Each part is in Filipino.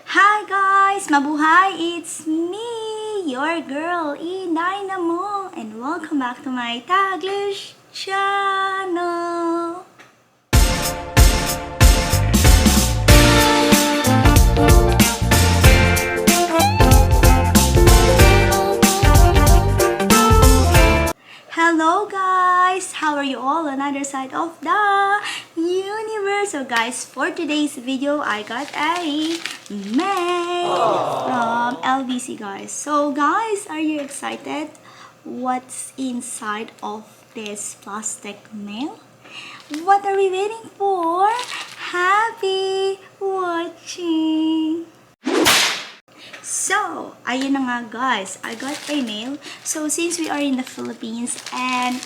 Hi guys! Mabuhay! It's me, your girl, InDaynaMo, and welcome back to my Taglish channel! Hello guys! How are you all on other side of the universe? So guys, for today's video, I got a mail from LBC guys. So guys, are you excited? What's inside of this plastic mail? What are we waiting for? Happy watching! So, ayun na nga guys, I got a mail. So, since we are in the Philippines and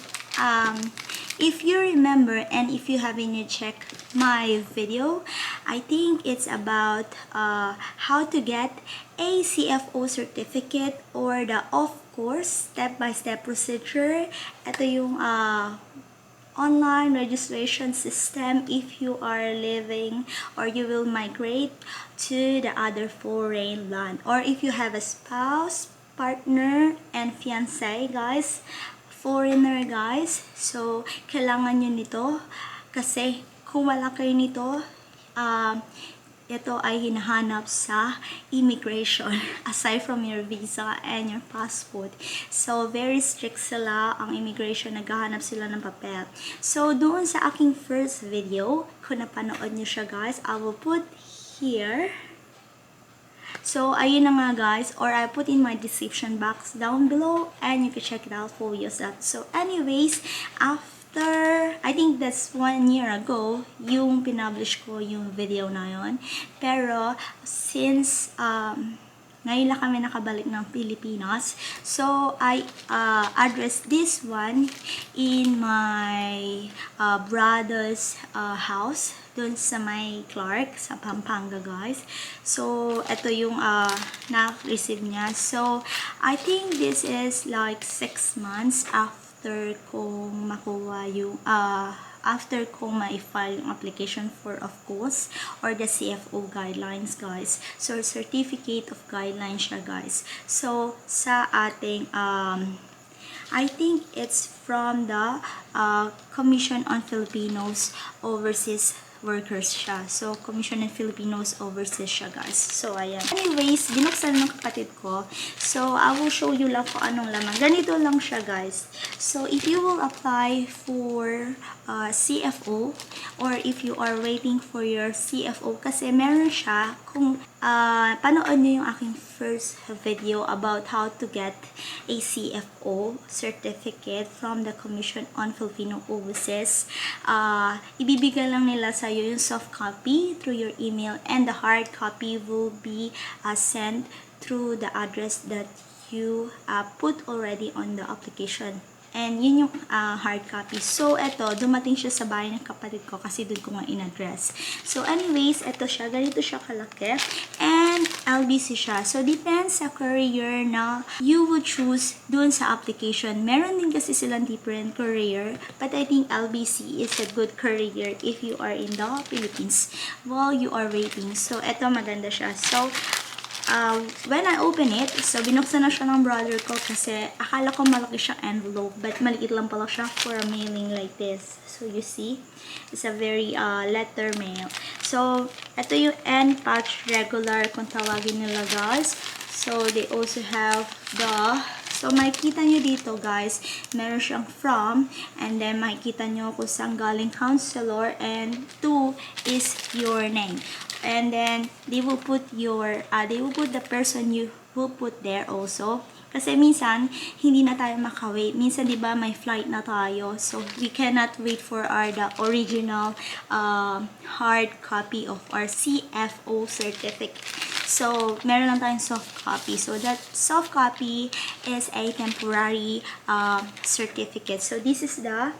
if you remember and if you haven't checked my video, I think it's about how to get a CFO certificate or the of-course step-by-step procedure. Ito yung online registration system if you are living or you will migrate to the other foreign land, or if you have a spouse, partner, and fiancé guys, foreigner guys. So kailangan nyo nito kasi kung wala kayo nito, ito ay hinahanap sa immigration aside from your visa and your passport. So, very strict sila ang immigration, naghahanap sila ng papel. So, doon sa aking first video, kung napanood nyo siya guys, I will put here. So, ayun na nga guys, or I put in my description box down below and you can check it out for yourself. So, anyways, I think that's 1 year ago, yung pinublish ko yung video na yun. Pero, since ngayon lang kami nakabalik ng Pilipinas, so I address this one in my brother's house, dun sa may Clark, sa Pampanga guys. So, ito yung na-receive niya. So, I think this is like 6 months after kong makuha yung after kong ma-file yung application for of course or the CFO guidelines guys. So certificate of guidelines siya guys. So sa ating I think it's from the Commission on Filipinos Overseas Workers siya. So, Commission on Filipinos Overseas siya, guys. So, ayan. Anyways, binuksan ng kapatid ko. So, I will show you lang kung anong laman. Ganito lang siya, guys. So, if you will apply for CFO or if you are waiting for your CFO, kasi meron siya, kung panood nyo yung aking first video about how to get a CFO certificate from the Commission on Filipino Overseas, ibibigay lang nila sa yung soft copy through your email and the hard copy will be sent through the address that you put already on the application. And yun yung hard copy. So, eto, dumating siya sa bahay ng kapatid ko kasi doon ko nga in-address. So, anyways, eto siya. Ganito siya kalaki. And LBC siya. So, depends sa career na you would choose doon sa application. Meron din kasi silang different career. But I think LBC is a good career if you are in the Philippines while you are waiting. So, eto maganda siya. So, when I open it, so binuksan na siya ng brother ko kasi akala ko malaki siyang envelope, but maliit lang pala siya for a mailing like this. So you see, it's a very letter mail. So ito yung end patch regular kung tawagin nila guys. So they also have the, so makikita nyo dito guys, meron siyang from, and then makikita nyo kung saan galing counselor, and 2 is your name. And then they will put your the person you will put there also. Kasi minsan hindi na tayo makawait. Minsan 'di ba may flight na tayo. So we cannot wait for the original hard copy of our CFO certificate. So meron lang tayong soft copy. So that soft copy is a temporary certificate. So this is the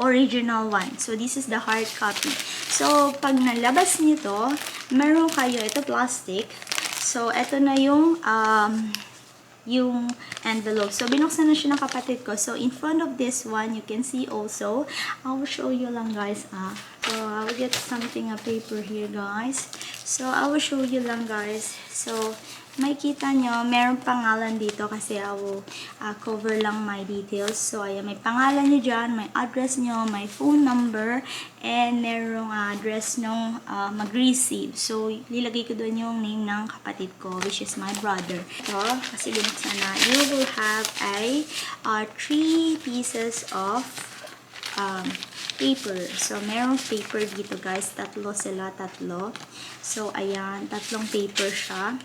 original one. So, this is the hard copy. So, pag nalabas nito, meron kayo, ito plastic. So, ito na yung envelope. So, binuksan na siya ng kapatid ko. So, in front of this one, you can see also, I will show you lang guys, So, I will get something, a paper here, guys. So, I will show you lang, guys. So, makikita nyo, meron pangalan dito kasi I will cover lang my details. So, ayan, may pangalan nyo dyan, may address nyo, may phone number, and merong address nung mag-receive. So, lilagay ko doon yung name ng kapatid ko, which is my brother. So, kasi binuksan na, you will have a 3 pieces of paper. So, merong paper dito, guys. Tatlo sila, tatlo. So, ayan, tatlong paper siya.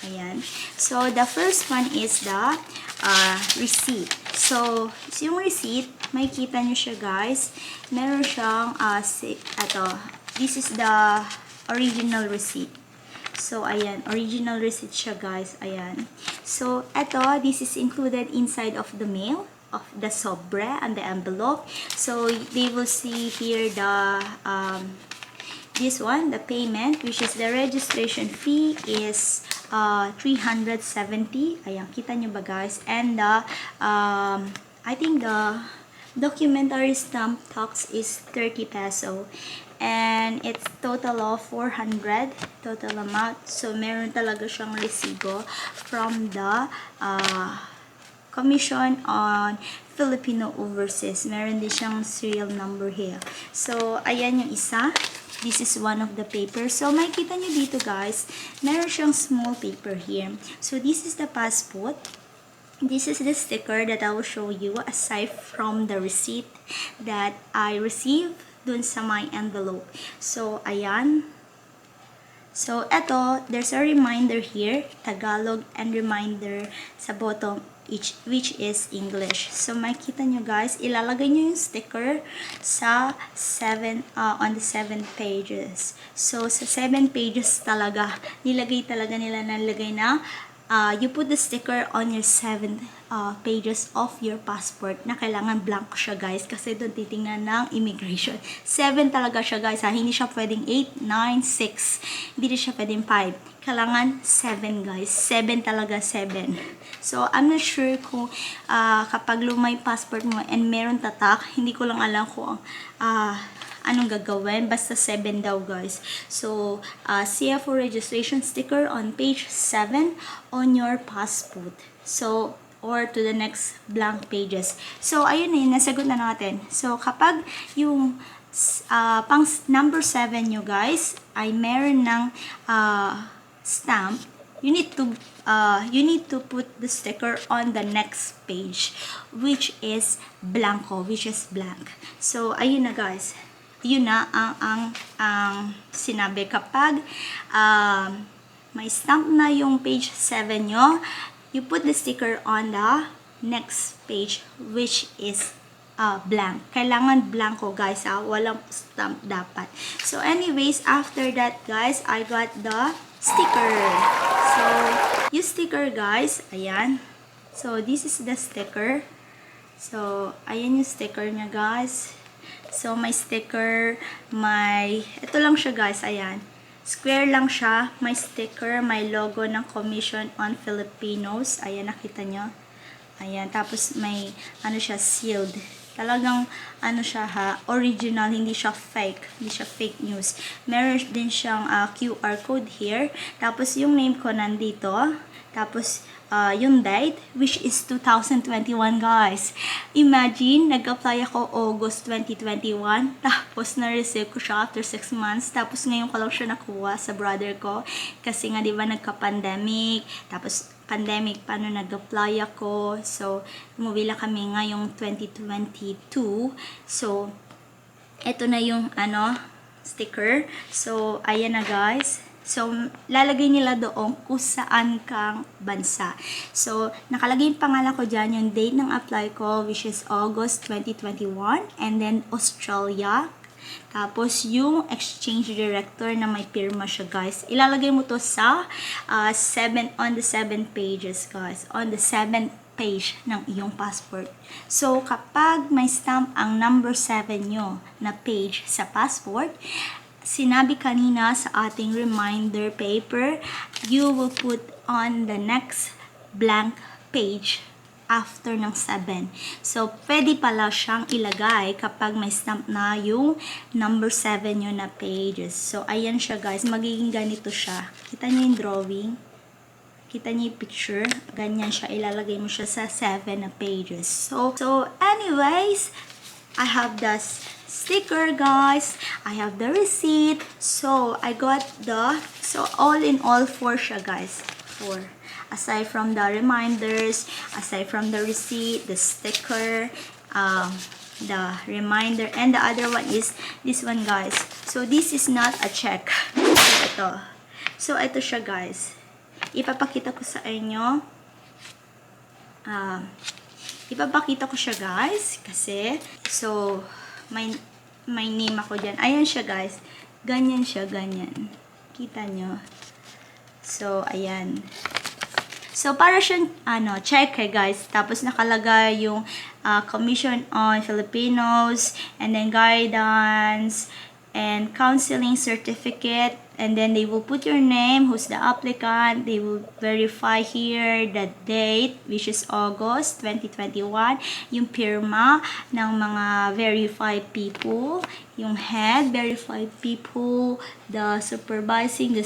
Ayan. So, the first one is the receipt. So, yung receipt, makikita nyo siya, guys. Meron siyang, this is the original receipt. So, ayan, original receipt siya, guys. Ayan. So, this is included inside of the mail, of the sobre and the envelope. So, they will see here the, this one, the payment, which is the registration fee is 370. Ayan, kita nyo ba, guys? And the, I think the documentary stamp tax is 30 peso. And it's total of 400 total amount. So, meron talaga siyang resibo from the Commission on Filipino Overseas. Meron din siyang serial number here. So, ayan yung isa. This is one of the papers. So, makikita nyo dito, guys, meron siyang small paper here. So, this is the passport. This is the sticker that I will show you aside from the receipt that I received dun sa my envelope. So, ayan. So, there's a reminder here, Tagalog, and reminder sa bottom, which is English. So, makikita nyo, guys, ilalagay nyo yung sticker sa on the 7 pages. So, sa 7 pages talaga, nilagay na, you put the sticker on your 7 pages of your passport na kailangan blank siya, guys, kasi doon titingnan ng immigration. 7 talaga siya, guys, ha? Hindi siya pwedeng 8, 9, 6. Hindi siya pwedeng 5. Kailangan 7, guys. 7 talaga, 7. So, I'm not sure kung kapag lumay passport mo and meron tatak, hindi ko lang alam kung anong gagawin. Basta 7 daw, guys. So, CFO registration sticker on page 7 on your passport. So, or to the next blank pages. So, ayun na yun. Nasagot na natin. So, kapag yung pang number 7 nyo, guys, ay meron ng stamp, you need to put the sticker on the next page, which is blanco, which is blank. So, ayun na, guys. Yun na ang sinabi. Kapag may stamp na yung page 7 nyo, you put the sticker on the next page, which is blank. Kailangan blanco, guys, ha? Walang stamp dapat. So, anyways, after that, guys, I got the sticker. So, yung sticker, guys, ayan. So, this is the sticker. So, ayan yung sticker niya, guys. So, may sticker, ito lang siya, guys, ayan. Square lang siya, may sticker, may logo ng Commission on Filipinos. Ayan, nakita nyo. Ayan, tapos may, siya, sealed. Talagang, siya, ha, original, hindi siya fake. Hindi siya fake news. Meron din siyang QR code here. Tapos, yung name ko nandito. Tapos, yung date, which is 2021, guys. Imagine, nag-apply ako August 2021. Tapos, na-receive ko siya after 6 months. Tapos, ngayon ko lang siya nakuha sa brother ko. Kasi nga, di ba, nagka-pandemic. Tapos, pandemic, paano nag-apply ako. So, umuwi lang kami ngayong 2022. So, eto na yung, sticker. So, ayan na, guys. So, lalagay nila doon kung saan kang bansa. So, nakalagay yung pangalan ko dyan, yung date ng apply ko, which is August 2021. And then, Australia. Tapos, yung exchange director na may pirma siya, guys. Ilalagay mo to sa on the 7 pages, guys. On the 7th page ng iyong passport. So, kapag may stamp ang number 7 nyo na page sa passport, sinabi kanina sa ating reminder paper, you will put on the next blank page after ng 7. So, pwede pala siyang ilagay kapag may stamp na yung number 7 yun na pages. So, ayan siya guys. Magiging ganito siya. Kita niyo yung drawing? Kita niyo yung picture? Ganyan siya. Ilalagay mo siya sa 7 na pages. So anyways, I have the sticker guys. I have the receipt. So, I got so all in all 4 siya guys. 4. Aside from the reminders, aside from the receipt, the sticker, the reminder, and the other one is this one guys. So this is not a check. So ito siya guys. Ipapakita ko sa inyo. Ipapakita ko siya guys kasi so may name ako dyan. Ayan siya guys. Ganyan siya, ganyan. Kita nyo. So ayan. So, para siyang, check guys. Tapos, nakalagay yung commission on Filipinos, and then guidance, and counseling certificate, and then they will put your name, who's the applicant, they will verify here the date, which is August 2021, yung pirma ng mga verified people, yung head, verified people, the supervising, the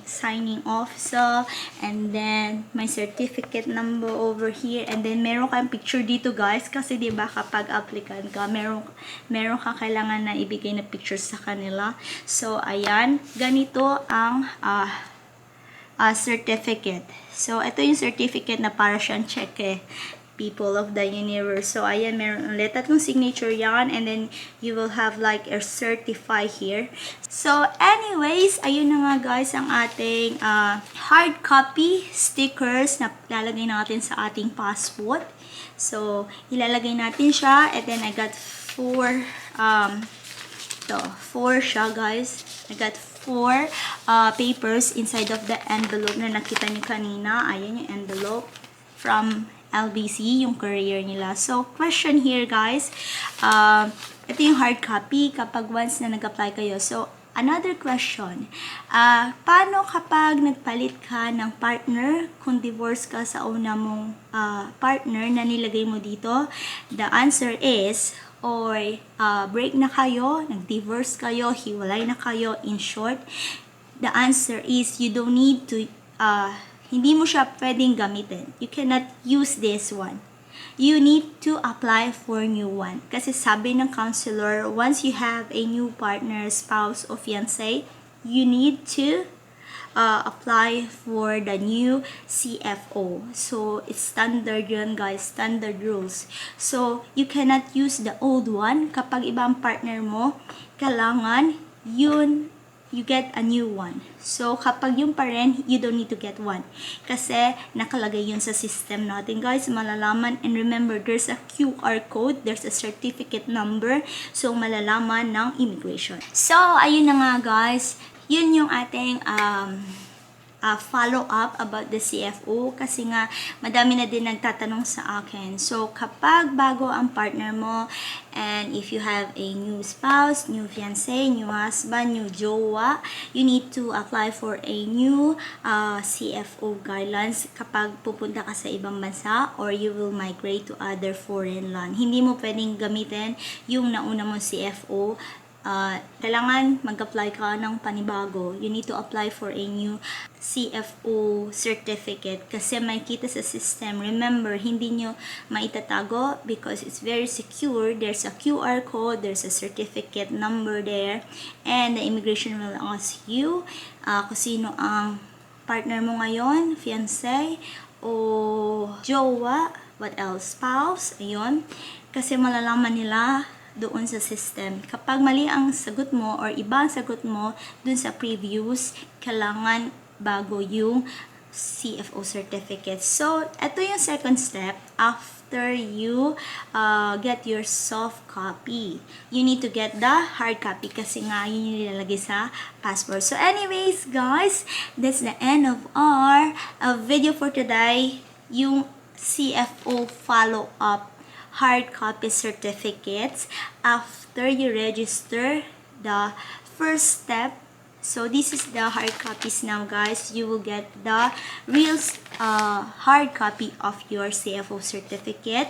signing officer, and then my certificate number over here, and then meron kang picture dito guys, kasi diba kapag applicant ka, meron ka kailangan na ibigay na picture sa kanila. So, ayan, ganito ang certificate. So, ito yung certificate na para siyang check people of the universe. So, ayan, meron ulit tatlong signature yan, and then you will have like a certify here. So, anyways, ayun na nga guys ang ating hard copy stickers na lalagay natin sa ating passport. So, ilalagay natin siya, and then I got 4 siya guys. I got 4 papers inside of the envelope na nakita niyo kanina. Ayan yung envelope from LBC, yung career nila. So, question here guys. Ito yung hard copy kapag once na nag-apply kayo. So, another question. Paano kapag nagpalit ka ng partner, kung divorce ka sa una mong partner na nilagay mo dito? The answer is, or break na kayo, nag-divorce kayo, hiwalay na kayo, in short, the answer is you don't need to hindi mo siya pwedeng gamitin. You cannot use this one. You need to apply for new one. Kasi sabi ng counselor, once you have a new partner, spouse, or fiancé, you need to apply for the new CFO. So, it's standard yun guys, standard rules. So, you cannot use the old one. Kapag ibang partner mo, kailangan yun you get a new one. So, kapag yung pa rin, you don't need to get one. Kasi, nakalagay yun sa system natin, guys. Malalaman. And remember, there's a QR code. There's a certificate number. So, malalaman ng immigration. So, ayun na nga, guys. Yun yung ating follow up about the CFO kasi nga madami na din nagtatanong sa akin. So, kapag bago ang partner mo and if you have a new spouse, new fiancé, new husband, new jowa, you need to apply for a new CFO guidelines kapag pupunta ka sa ibang bansa or you will migrate to other foreign land. Hindi mo pwedeng gamitin yung nauna mong CFO. Kailangan mag-apply ka ng panibago. You need to apply for a new CFO certificate kasi may kita sa system. Remember, hindi nyo maitatago because it's very secure. There's a QR code, there's a certificate number there, and the immigration will ask you kung sino ang partner mo ngayon, fiancé, o jowa, what else, spouse, ayun. Kasi malalaman nila doon sa system. Kapag mali ang sagot mo or iba ang sagot mo doon sa previous, kailangan bago yung CFO certificate. So, ito yung second step after you get your soft copy. You need to get the hard copy kasi nga yun yung nilalagay sa passport. So, anyways, guys, that's the end of our video for today. Yung CFO follow-up hard copy certificates after you register the first step So this is the hard copies now, guys. You will get the real hard copy of your CFO certificate.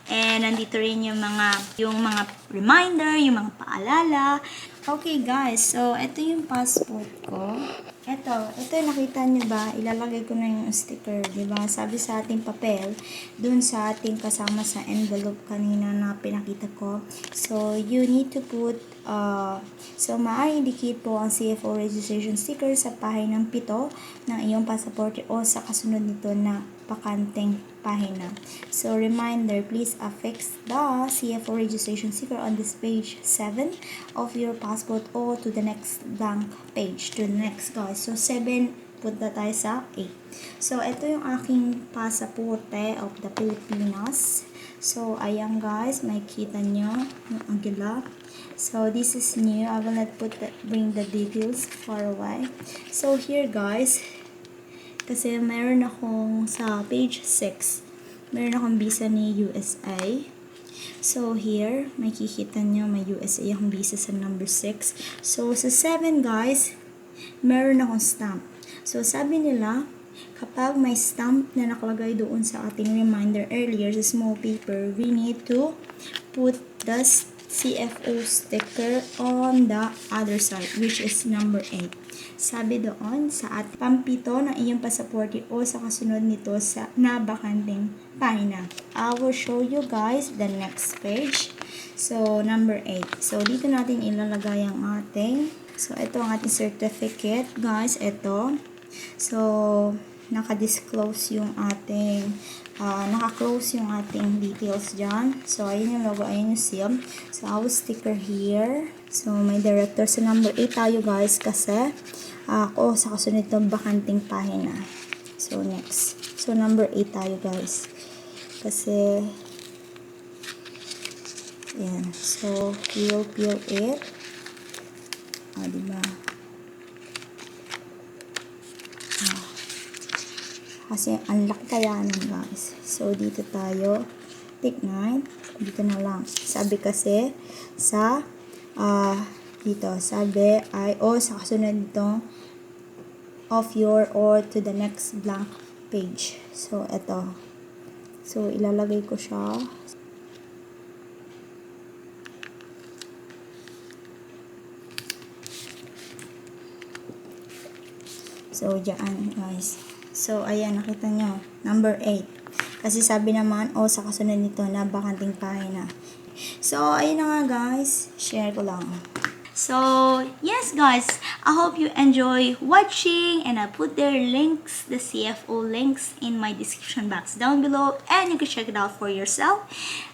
And nandito rin yung mga reminder, yung mga paalala. Okay guys, so ito yung passport ko. Ito nakita nyo ba? Ilalagay ko na yung sticker, di ba? Sabi sa ating papel, dun sa ating kasama sa envelope kanina na pinakita ko. So you need to put so maaari indicate po ang CFO registration sticker sa pahinang 7 ng iyong pasaporte o sa kasunod nito na bakanteng pahina. So reminder, please affix the CFO registration sticker on this page 7 of your passport or to the next blank page, to the next, guys. So 7, punta tayo sa 8. So ito yung aking pasaporte of the Pilipinas. So ayan guys, makikita nyo yung agila. So this is new. I will not bring the details far away. So here guys, kasi meron akong sa page 6, meron akong visa ni USA. So here, makikita nyo may USA akong visa sa number 6. So sa 7 guys, meron akong stamp. So sabi nila, kapag may stamp na nakalagay doon sa ating reminder earlier sa small paper, we need to put the CFO sticker on the other side, which is number 8. Sabi doon sa at pampito ng iyong pasaporte o sa kasunod nito sa nabakanteng pahina. I will show you guys the next page. So number 8. So dito natin ilalagay ang ating, so ito ang ating certificate guys, ito. So naka-disclose yung ating naka-close yung ating details dyan. So ayun yung logo, ayun yung seal. So I will sticker here. So may director sa number 8 tayo guys kasi ako sa kasunod ng bakanting pahina. So next, so number 8 tayo guys kasi yan. So peel it, diba? Kasi ang laki kaya nun guys. So dito tayo, tick 9, dito na lang. Sabi kasi sa dito, sabi ay sa kasunod nito of your or to the next blank page. So ito. So ilalagay ko siya. So diyan guys. So ayan, nakita nyo, number 8. Kasi sabi naman sa kasunod nito na bakanting pahina. So ayun na nga guys, share ko lang. So, yes guys, I hope you enjoy watching and I put their links, the CFO links in my description box down below and you can check it out for yourself.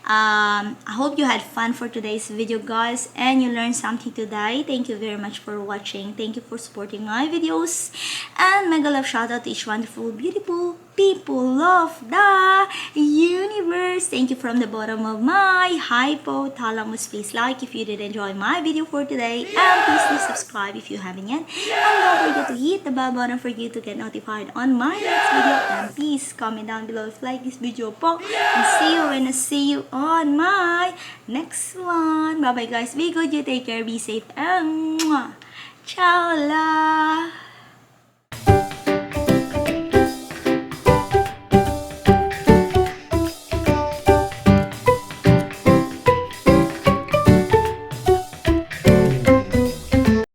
I hope you had fun for today's video guys and you learned something today. Thank you very much for watching. Thank you for supporting my videos and mega love shout out to each wonderful, beautiful people of the universe. Thank you from the bottom of my hypothalamus. Please like if you did enjoy my video for today and please subscribe if you haven't yet and don't forget to hit the bell button for you to get notified on my next video and please comment down below if you like this video po and see you when I see you on my next one. Bye bye guys, be good, you take care, be safe and ciao la.